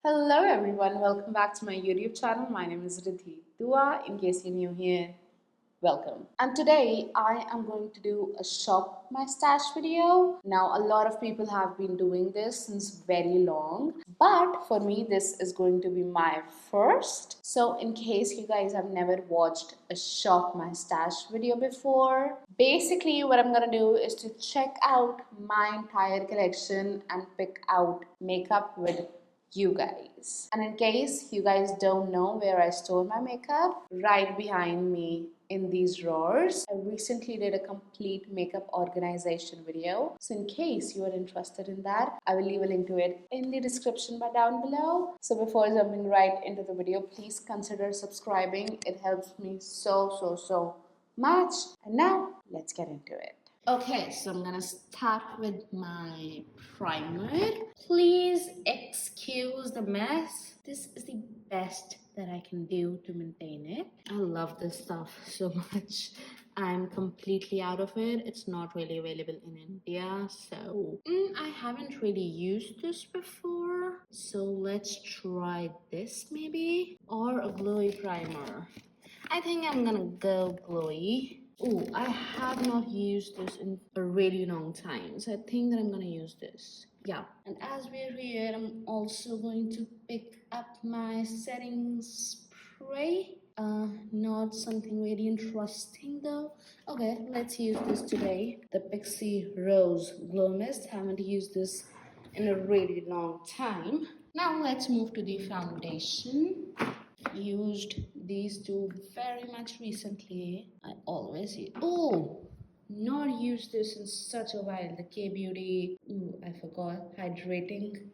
Hello everyone, welcome back to my YouTube channel. My name is Ridhi. Dua, in case you're new here, welcome. And today I am going to do a shop my stash video. Now a lot of people have been doing this since very long, but for me this is going to be my first. So in case you guys have never watched a shop my stash video before, basically what I'm gonna do is to check out my entire collection and pick out makeup with you guys. And in case you guys don't know where I store my makeup, right behind me in these drawers, I recently did a complete makeup organization video. So in case you are interested in that, I will leave a link to it in the description bar down below. So before jumping right into the video, please consider subscribing. It helps me so much. And now let's get into it. Okay, so I'm gonna start with my primer. Please excuse the mess. This is the best that I can do to maintain it. I love this stuff so much. I'm completely out of it. It's not really available in India, so I haven't really used this before. So let's try this maybe, or a glowy primer. I think I'm gonna go glowy. Oh, I have not used this in a really long time, so I think that I'm gonna use this. Yeah, and as we're here, I'm also going to pick up my setting spray. Not something really interesting though. Okay, let's use this today. The Pixi Rose Glow Mist. Haven't used this in a really long time. Now let's move to the foundation. Used these two very much recently. I always use, not used this in such a while. The K Beauty, I forgot, hydrating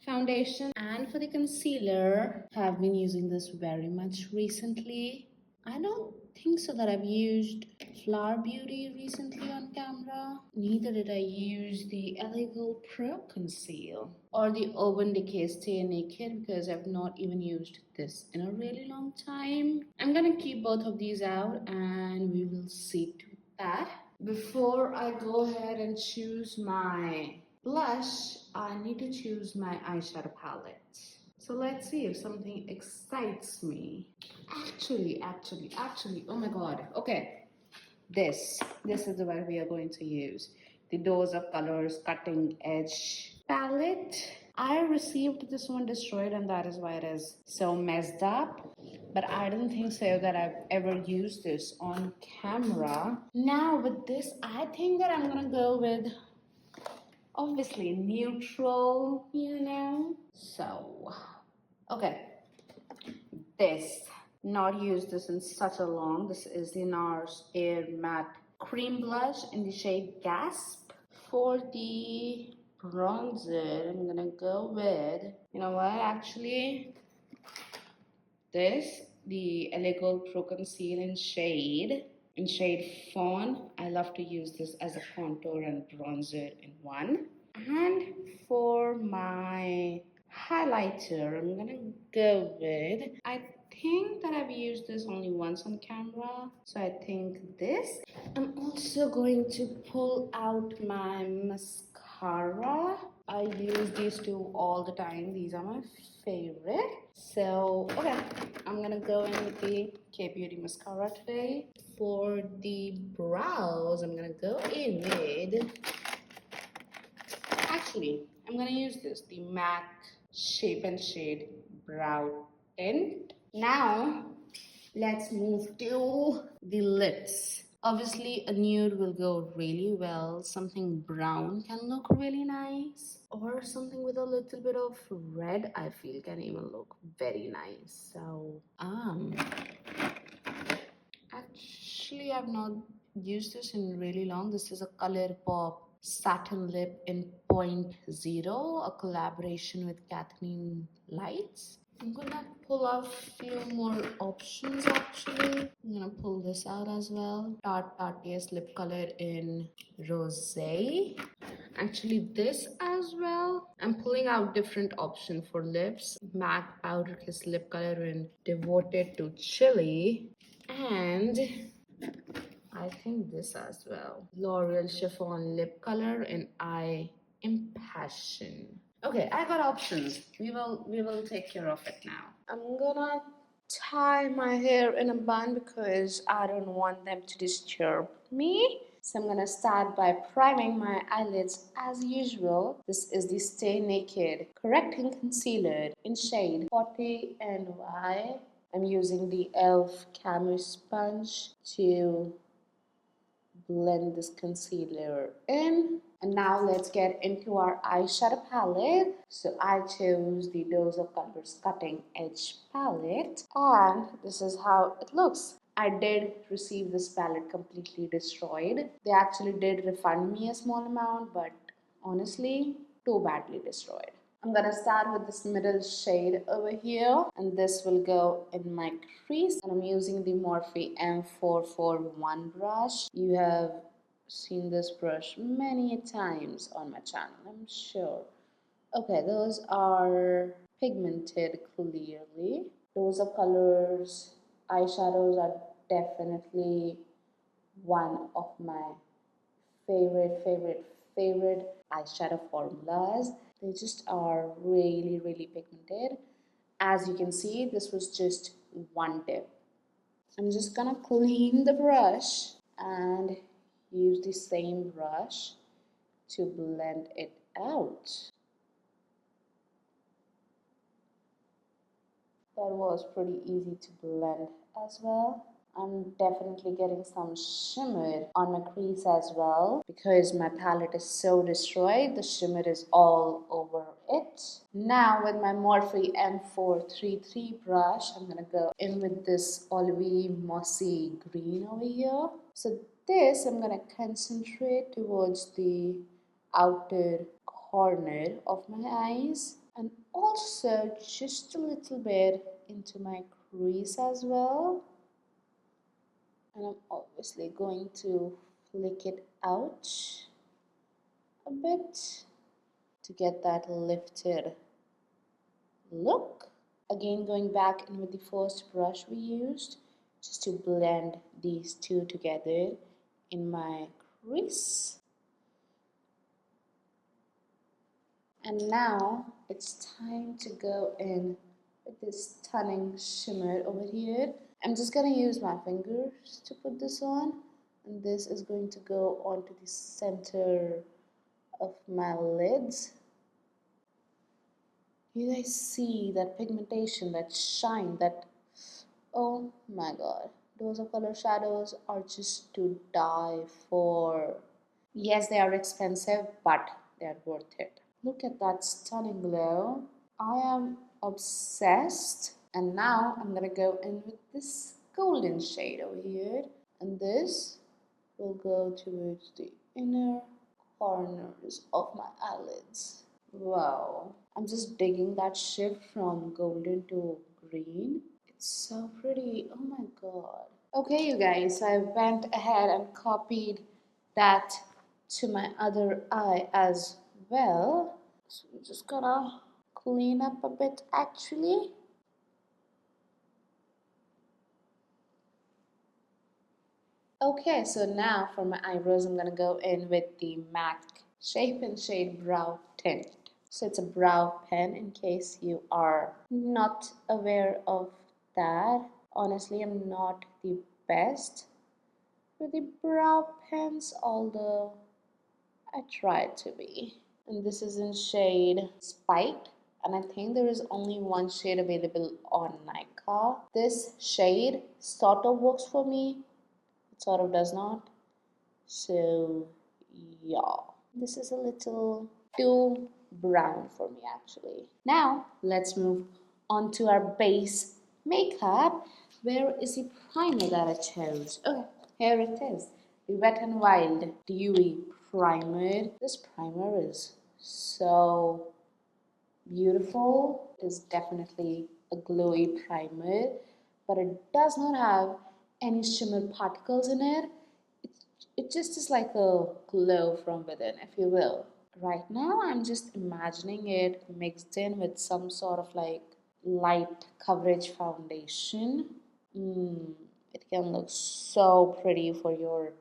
foundation. And for the concealer, have been using this very much recently. I don't think so that I've used Flower Beauty recently on camera. Neither did I use the LA Gold Pro Conceal or the Urban Decay Stay Naked, because I've not even used this in a really long time. I'm gonna keep both of these out and we will see to that. Before I go ahead and choose my blush, I need to choose my eyeshadow palette. So let's see if something excites me. Actually, oh my god. Okay, this is the one we are going to use. The Dose of Colors Cutting Edge palette. I received this one destroyed, and that is why it is so messed up. But I don't think so that I've ever used this on camera. Now with this, I think that I'm gonna go with obviously neutral, So, okay, this. Not used this in such a long. This is the NARS Air Matte Cream Blush in the shade Gasp. For the bronzer, I'm gonna go with, you know what, actually, this, the LA Gold Pro Conceal in shade Fawn. I love to use this as a contour and bronzer in one. And for my highlighter, I'm gonna go with, I think that I've used this only once on camera, so I think this. I'm also going to pull out my mascara. I use these two all the time. These are my favorite. So, okay, I'm gonna go in with the K Beauty mascara today. For the brows, I'm gonna go in with, actually, I'm gonna use this, the MAC Shape and Shade Brow Tint. Now, let's move to the lips. Obviously, a nude will go really well. Something brown can look really nice. Or something with a little bit of red, I feel, can even look very nice. So, actually, I've not used this in really long. This is a ColourPop Satin Lip in 0.0, a collaboration with Kathleen Lights. I'm gonna pull out a few more options actually. I'm gonna pull this out as well. Tarte lip color in Rosé. Actually this as well. I'm pulling out different options for lips. MAC Powder Kiss lip color in Devoted to Chili. And I think this as well. L'Oreal Chiffon lip color in Eye Impassion. Okay, I got options. We will take care of it now. I'm gonna tie my hair in a bun because I don't want them to disturb me. So I'm gonna start by priming my eyelids as usual. This is the Stay Naked Correcting Concealer in shade 40 NY. I'm using the e.l.f. Camo Sponge to blend this concealer in. And now let's get into our eyeshadow palette. So I chose the Dose of Colors Cutting Edge palette, and this is how it looks. I did receive this palette completely destroyed. They actually did refund me a small amount, but honestly, too badly destroyed. I'm gonna start with this middle shade over here, and this will go in my crease. And I'm using the Morphe M441 brush. You have seen this brush many times on my channel, I'm sure. Okay, those are pigmented clearly. Those are colors. Eyeshadows are definitely one of my favorite eyeshadow formulas. They just are really pigmented. As you can see, this was just one tip. I'm just gonna clean the brush and use the same brush to blend it out. That was pretty easy to blend as well. I'm definitely getting some shimmer on my crease as well because my palette is so destroyed. The shimmer is all over it. Now with my Morphe M433 brush, I'm gonna go in with this olivey mossy green over here. So this I'm gonna concentrate towards the outer corner of my eyes and also just a little bit into my crease as well. And I'm obviously going to flick it out a bit to get that lifted look. Again, going back in with the first brush we used just to blend these two together in my crease. And now it's time to go in with this stunning shimmer over here. I'm just gonna use my fingers to put this on, and this is going to go onto the center of my lids. You guys see that pigmentation, that shine, that, oh my god, those of color shadows are just to die for. Yes, they are expensive, but they are worth it. Look at that stunning glow. I am obsessed. And now I'm gonna go in with this golden shade over here. And this will go towards the inner corners of my eyelids. Wow. I'm just digging that shift from golden to green. It's so pretty. Oh my god. Okay, you guys, I went ahead and copied that to my other eye as well. So I'm just gonna clean up a bit actually. Okay, so now for my eyebrows, I'm gonna go in with the MAC Shape and Shade Brow Tint. So it's a brow pen in case you are not aware of that. Honestly, I'm not the best with the brow pens, although I tried to be. And this is in shade Spiked. And I think there is only one shade available on Nika. This shade sort of works for me. It sort of does not. So yeah, this is a little too brown for me actually. Now let's move on to our base makeup. Where is the primer that I chose? Okay, here it is. The Wet n Wild Dewy primer. This primer is so beautiful. It is definitely a glowy primer, but it does not have any shimmer particles in it. It just is like a glow from within, if you will. Right now, I'm just imagining it mixed in with some sort of like light coverage foundation. It can look so pretty for your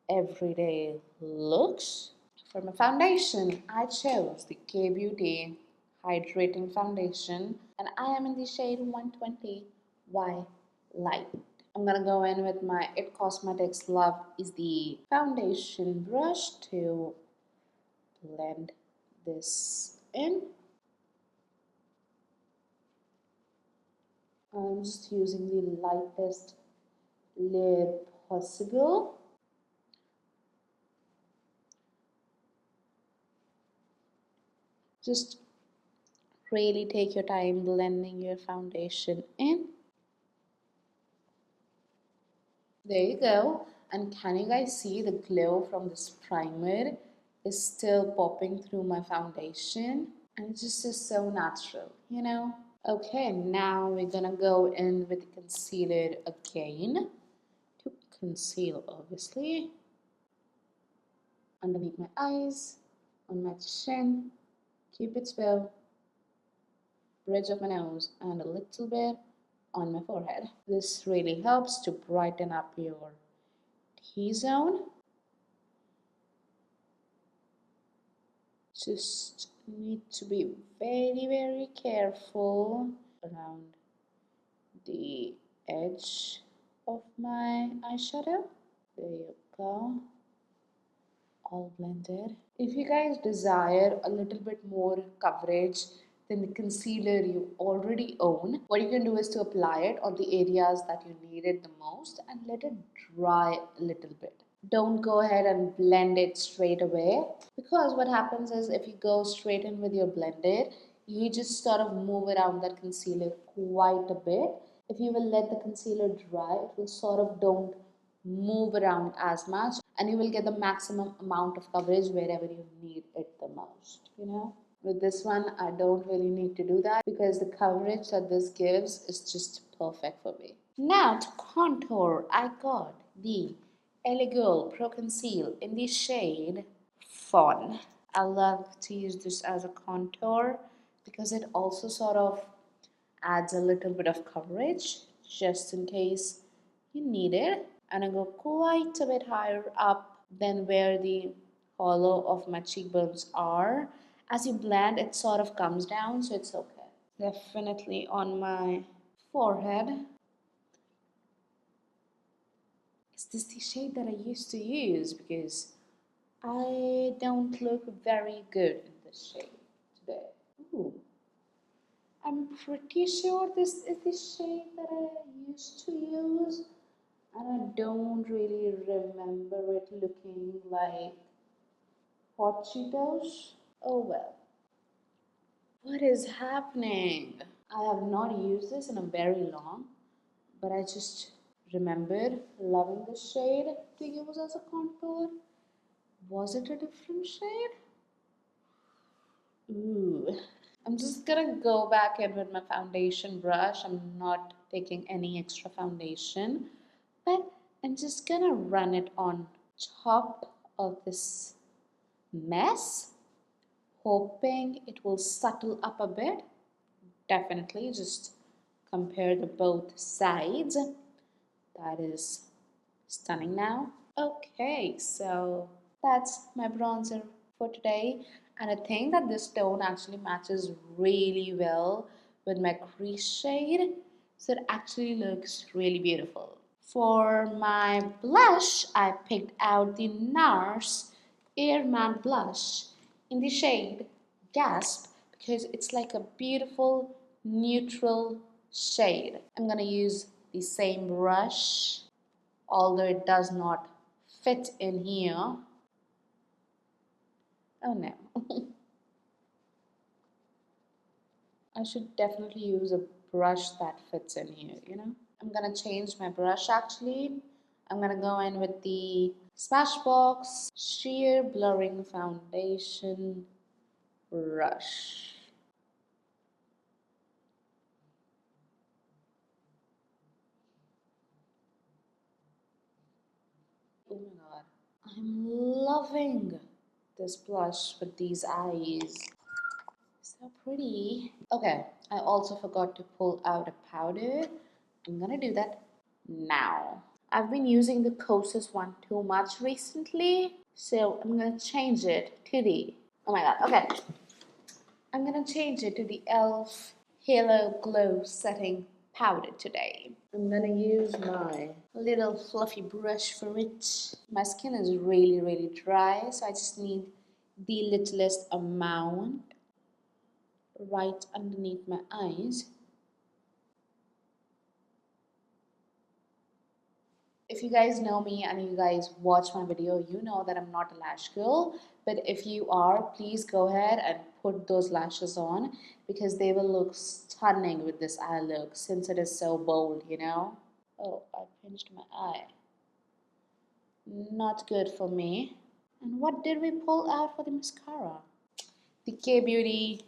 everyday looks. For my foundation, I chose the K Beauty Hydrating Foundation, and I am in the shade 120 Y Light. I'm gonna go in with my It Cosmetics Love is the foundation brush to blend this in. I'm just using the lightest layer possible. Just really take your time blending your foundation in. There you go. And can you guys see the glow from this primer is still popping through my foundation? And it just is so natural, you know? Okay, now we're gonna go in with the concealer again to conceal, obviously. Underneath my eyes, on my chin, Cupid's bow, bridge of my nose, and a little bit on my forehead. This really helps to brighten up your T-zone. Just need to be very careful around the edge of my eyeshadow. There you go. All blended. If you guys desire a little bit more coverage than the concealer you already own, what you can do is to apply it on the areas that you need it the most and let it dry a little bit. Don't go ahead and blend it straight away, because what happens is if you go straight in with your blender, you just sort of move around that concealer quite a bit. If you will let the concealer dry, it will sort of don't move around as much, and you will get the maximum amount of coverage wherever you need it the most, you know. With this one, I don't really need to do that because the coverage that this gives is just perfect for me. Now to contour, I got the 𝕃𝕗𝕚𝕚 Pro Conceal in the shade Fawn. I love to use this as a contour because it also sort of adds a little bit of coverage just in case you need it. And I go quite a bit higher up than where the hollow of my cheekbones are. As you blend, it sort of comes down, so it's okay. Definitely on my forehead. Is this the shade that I used to use? Because I don't look very good in this shade today. Ooh. I'm pretty sure this is the shade that I used to use, and I don't really remember it looking like hot Cheetos. Oh well. What is happening? I have not used this in a very long, but I just remembered loving this shade to use as a contour. Was it a different shade? Ooh. I'm just gonna go back in with my foundation brush. I'm not taking any extra foundation, but I'm just gonna run it on top of this mess, hoping it will settle up a bit. Definitely just compare the both sides. That is stunning now. Okay, so that's my bronzer for today, and I think that this tone actually matches really well with my crease shade, so it actually looks really beautiful. For my blush, I picked out the NARS Air Matte Blush in the shade Gasp because it's like a beautiful neutral shade. I'm gonna use the same brush, although it does not fit in here. Oh no. I should definitely use a brush that fits in here, you know. I'm gonna change my brush actually. I'm gonna go in with the Smashbox Sheer Blurring Foundation brush. Oh my god. I'm loving this blush with these eyes. So pretty. Okay, I also forgot to pull out a powder. I'm gonna do that now. I've been using the Kosas one too much recently, So I'm gonna change it to the, oh my god, okay. I'm gonna change it to the e.l.f. Halo Glow Setting Powder today. I'm gonna use my little fluffy brush for it. My skin is really dry, so I just need the littlest amount right underneath my eyes. If you guys know me and you guys watch my video, you know that I'm not a lash girl. But if you are, please go ahead and put those lashes on because they will look stunning with this eye look since it is so bold, you know. Oh, I pinched my eye. Not good for me. And what did we pull out for the mascara? The K-Beauty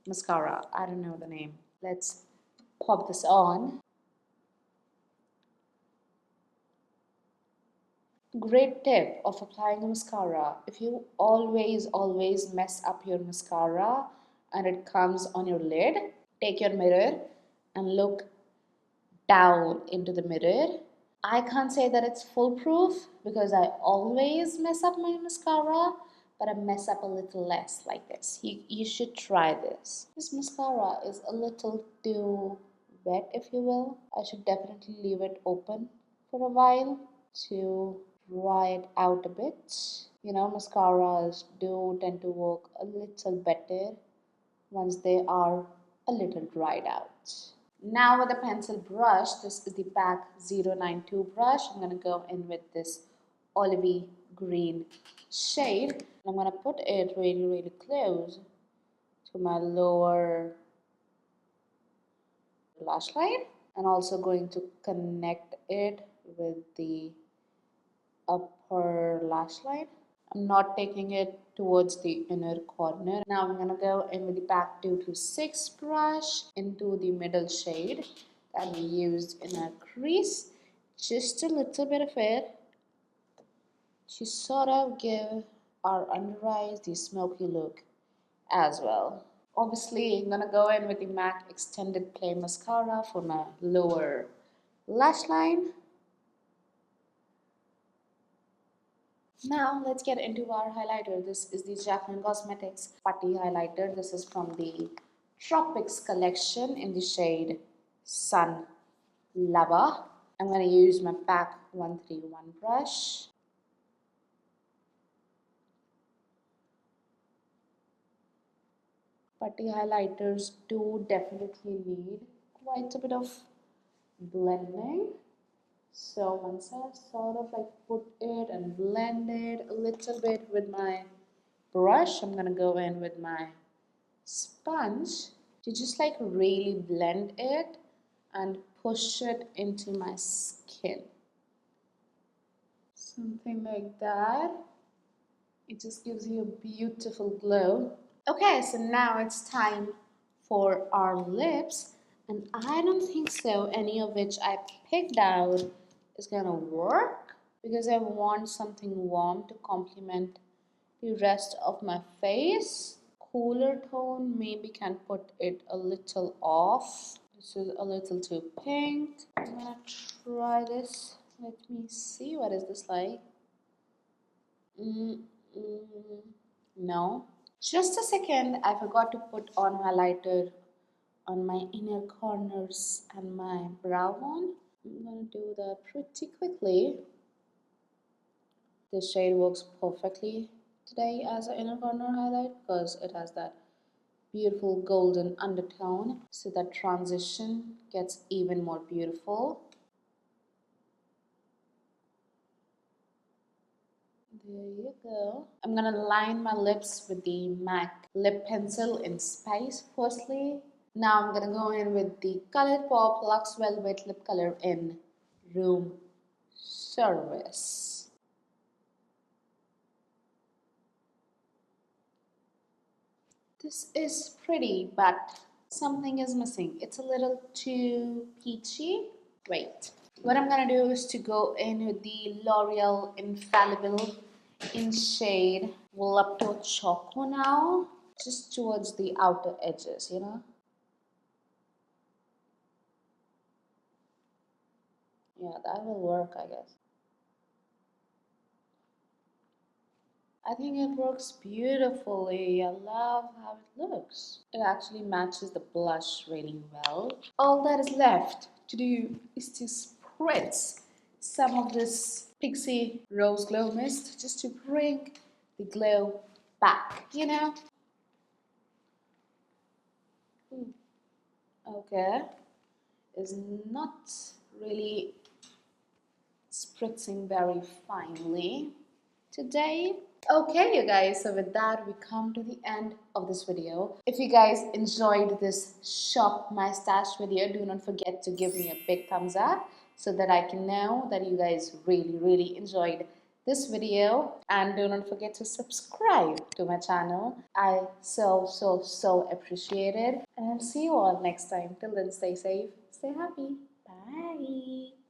mascara. I don't know the name. Let's pop this on. Great tip of applying a mascara. If you always mess up your mascara and it comes on your lid, take your mirror and look down into the mirror. I can't say that it's foolproof because I always mess up my mascara, but I mess up a little less like this. You should try this. This mascara is a little too wet, if you will. I should definitely leave it open for a while to dry it out a bit. You know, mascaras do tend to work a little better once they are a little dried out. Now with a pencil brush, this is the PAC 092 brush. I'm going to go in with this olivey green shade. I'm going to put it really close to my lower lash line and also going to connect it with the upper lash line. I'm not taking it towards the inner corner. Now I'm gonna go in with the PAC 226 brush into the middle shade that we used in our crease. Just a little bit of it to sort of give our under eyes the smoky look as well. Obviously, I'm gonna go in with the MAC Extended Play Mascara for my lower lash line. Now let's get into our highlighter. This is the Jaclyn Cosmetics Putty Highlighter. This is from the Tropics collection in the shade Sun Lava. I'm going to use my PAC 131 brush. Putty highlighters do definitely need quite a bit of blending. So once I sort of like put it and blend it a little bit with my brush, I'm gonna go in with my sponge to just like really blend it and push it into my skin. Something like that. It just gives you a beautiful glow. Okay, so now it's time for our lips, and I don't think so any of which I picked out is gonna work because I want something warm to complement the rest of my face. Cooler tone maybe can put it a little off. This is a little too pink. I'm gonna try this. Let me see, what is this like? No. Just a second, I forgot to put on highlighter on my inner corners and my brow bone. I'm gonna do that pretty quickly. This shade works perfectly today as an inner corner highlight because it has that beautiful golden undertone, so that transition gets even more beautiful. There you go. I'm gonna line my lips with the MAC lip pencil in Spice firstly. Now I'm gonna go in with the ColourPop Luxe Velvet lip color in Room Service. This is pretty, but something is missing. It's a little too peachy. Wait. What I'm gonna do is to go in with the L'Oreal Infallible in shade 𝕃𝕗𝕚𝕚 now, just towards the outer edges, you know. Yeah, that will work, I guess. I think it works beautifully. I love how it looks. It actually matches the blush really well. All that is left to do is to spritz some of this Pixi Rose Glow Mist just to bring the glow back, you know? Okay, is not really spritzing very finely today. Okay, you guys, so with that we come to the end of this video. If you guys enjoyed this shop my stash video, do not forget to give me a big thumbs up so that I can know that you guys really enjoyed this video, and do not forget to subscribe to my channel. I so appreciate it, and I'll see you all next time. Till then, stay safe, stay happy, bye.